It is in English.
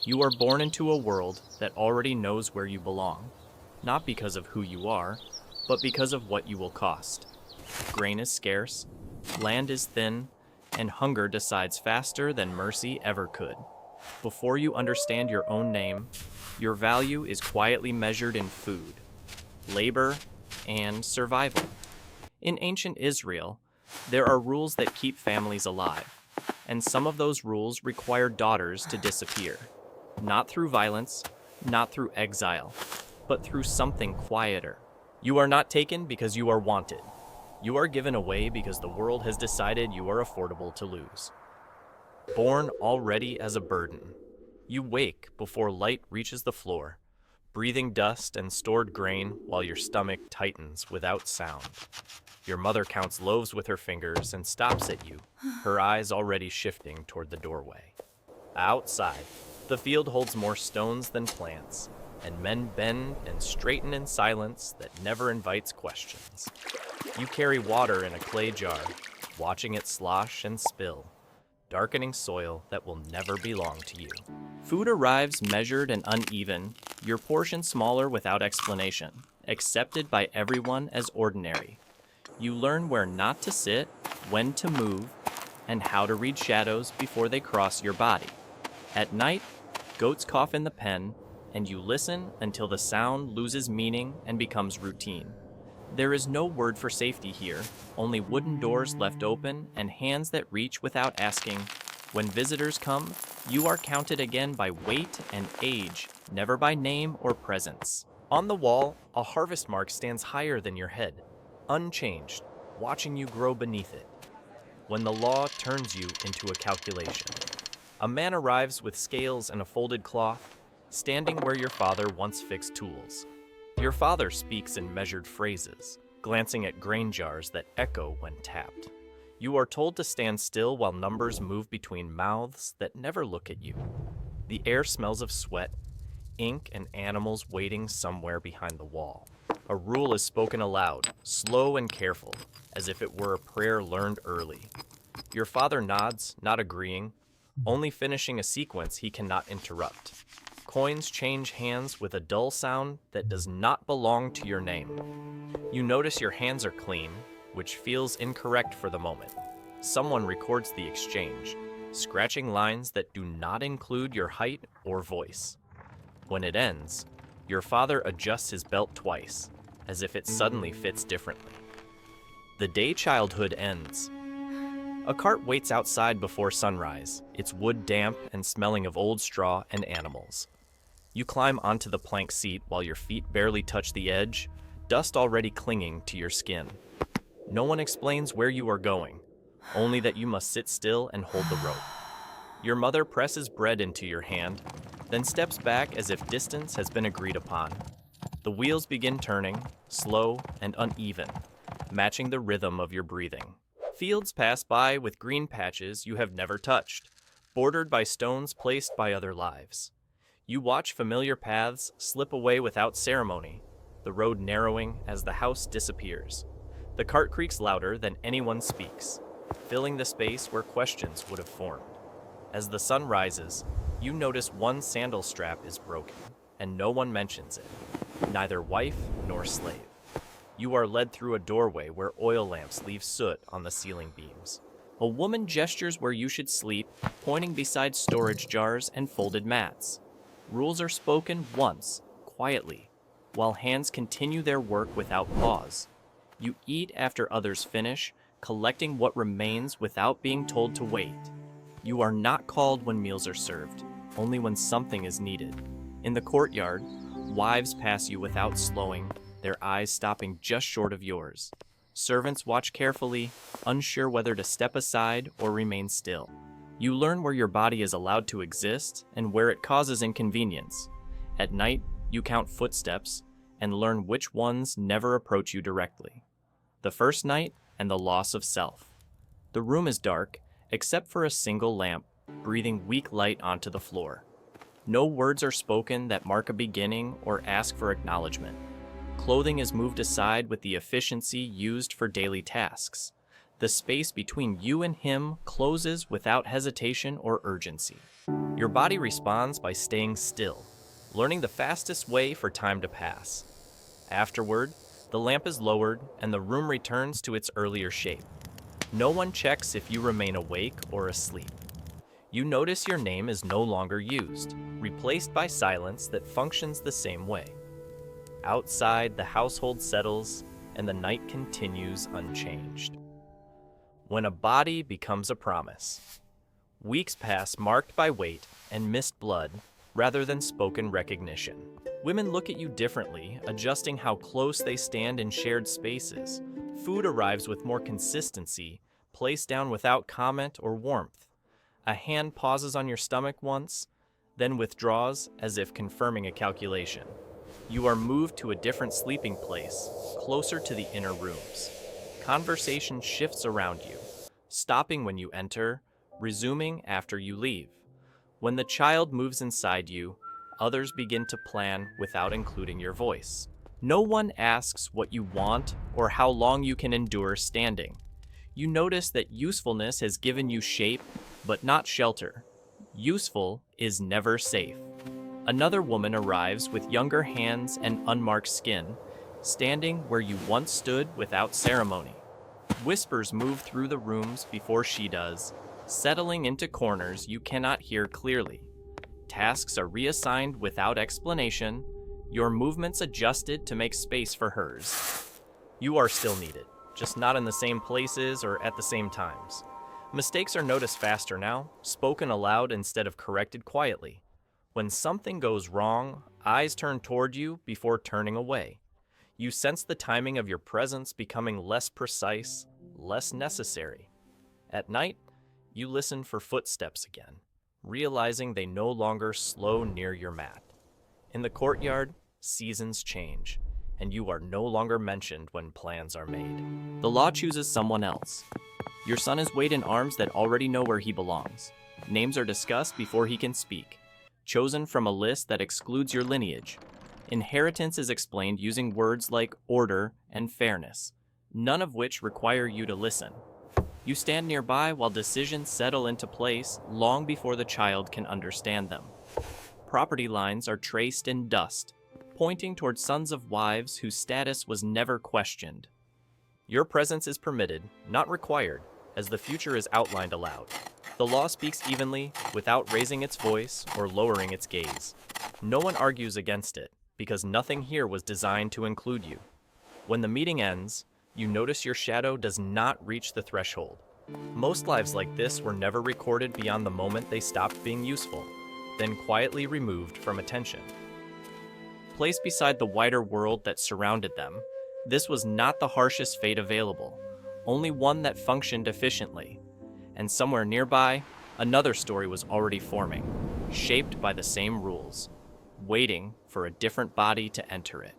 You are born into a world that already knows where you belong, not because of who you are, but because of what you will cost. Grain is scarce, land is thin, and hunger decides faster than mercy ever could. Before you understand your own name, your value is quietly measured in food, labor, and survival. In ancient Israel, there are rules that keep families alive, and some of those rules require daughters to disappear. Not through violence, not through exile, but through something quieter. You are not taken because you are wanted. You are given away because the world has decided you are affordable to lose. Born already as a burden, you wake before light reaches the floor, breathing dust and stored grain while your stomach tightens without sound. Your mother counts loaves with her fingers and stops at you, her eyes already shifting toward the doorway. Outside, the field holds more stones than plants, and men bend and straighten in silence that never invites questions. You carry water in a clay jar, watching it slosh and spill, darkening soil that will never belong to you. Food arrives measured and uneven, your portion smaller without explanation, accepted by everyone as ordinary. You learn where not to sit, when to move, and how to read shadows before they cross your body. At night, goats cough in the pen, and you listen until the sound loses meaning and becomes routine. There is no word for safety here, only wooden doors left open and hands that reach without asking. When visitors come, you are counted again by weight and age, never by name or presence. On the wall, a harvest mark stands higher than your head, unchanged, watching you grow beneath it. When the law turns you into a calculation. A man arrives with scales and a folded cloth, standing where your father once fixed tools. Your father speaks in measured phrases, glancing at grain jars that echo when tapped. You are told to stand still while numbers move between mouths that never look at you. The air smells of sweat, ink, and animals waiting somewhere behind the wall. A rule is spoken aloud, slow and careful, as if it were a prayer learned early. Your father nods, not agreeing, only finishing a sequence he cannot interrupt. Coins change hands with a dull sound that does not belong to your name. You notice your hands are clean, which feels incorrect for the moment. Someone records the exchange, scratching lines that do not include your height or voice. When it ends, your father adjusts his belt twice, as if it suddenly fits differently. The day childhood ends. A cart waits outside before sunrise, its wood damp and smelling of old straw and animals. You climb onto the plank seat while your feet barely touch the edge, dust already clinging to your skin. No one explains where you are going, only that you must sit still and hold the rope. Your mother presses bread into your hand, then steps back as if distance has been agreed upon. The wheels begin turning, slow and uneven, matching the rhythm of your breathing. Fields pass by with green patches you have never touched, bordered by stones placed by other lives. You watch familiar paths slip away without ceremony, the road narrowing as the house disappears. The cart creaks louder than anyone speaks, filling the space where questions would have formed. As the sun rises, you notice one sandal strap is broken, and no one mentions it, neither wife nor slave. You are led through a doorway where oil lamps leave soot on the ceiling beams. A woman gestures where you should sleep, pointing beside storage jars and folded mats. Rules are spoken once, quietly, while hands continue their work without pause. You eat after others finish, collecting what remains without being told to wait. You are not called when meals are served, only when something is needed. In the courtyard, wives pass you without slowing, their eyes stopping just short of yours. Servants watch carefully, unsure whether to step aside or remain still. You learn where your body is allowed to exist and where it causes inconvenience. At night, you count footsteps and learn which ones never approach you directly. The first night and the loss of self. The room is dark, except for a single lamp, breathing weak light onto the floor. No words are spoken that mark a beginning or ask for acknowledgement. Clothing is moved aside with the efficiency used for daily tasks. The space between you and him closes without hesitation or urgency. Your body responds by staying still, learning the fastest way for time to pass. Afterward, the lamp is lowered and the room returns to its earlier shape. No one checks if you remain awake or asleep. You notice your name is no longer used, replaced by silence that functions the same way. Outside, the household settles and the night continues unchanged. When a body becomes a promise. Weeks pass marked by wait and missed blood rather than spoken recognition. Women look at you differently, adjusting how close they stand in shared spaces. Food arrives with more consistency, placed down without comment or warmth. A hand pauses on your stomach once, then withdraws as if confirming a calculation. You are moved to a different sleeping place, closer to the inner rooms. Conversation shifts around you, stopping when you enter, resuming after you leave. When the child moves inside you, others begin to plan without including your voice. No one asks what you want or how long you can endure standing. You notice that usefulness has given you shape, but not shelter. Useful is never safe. Another woman arrives with younger hands and unmarked skin, standing where you once stood without ceremony. Whispers move through the rooms before she does, settling into corners you cannot hear clearly. Tasks are reassigned without explanation, your movements adjusted to make space for hers. You are still needed, just not in the same places or at the same times. Mistakes are noticed faster now, spoken aloud instead of corrected quietly. When something goes wrong, eyes turn toward you before turning away. You sense the timing of your presence becoming less precise, less necessary. At night, you listen for footsteps again, realizing they no longer slow near your mat. In the courtyard, seasons change, and you are no longer mentioned when plans are made. The law chooses someone else. Your son is weighed in arms that already know where he belongs. Names are discussed before he can speak, chosen from a list that excludes your lineage. Inheritance is explained using words like order and fairness, none of which require you to listen. You stand nearby while decisions settle into place long before the child can understand them. Property lines are traced in dust, pointing toward sons of wives whose status was never questioned. Your presence is permitted, not required, as the future is outlined aloud. The law speaks evenly, without raising its voice or lowering its gaze. No one argues against it, because nothing here was designed to include you. When the meeting ends, you notice your shadow does not reach the threshold. Most lives like this were never recorded beyond the moment they stopped being useful, then quietly removed from attention. Placed beside the wider world that surrounded them, this was not the harshest fate available, only one that functioned efficiently. And somewhere nearby, another story was already forming, shaped by the same rules, waiting for a different body to enter it.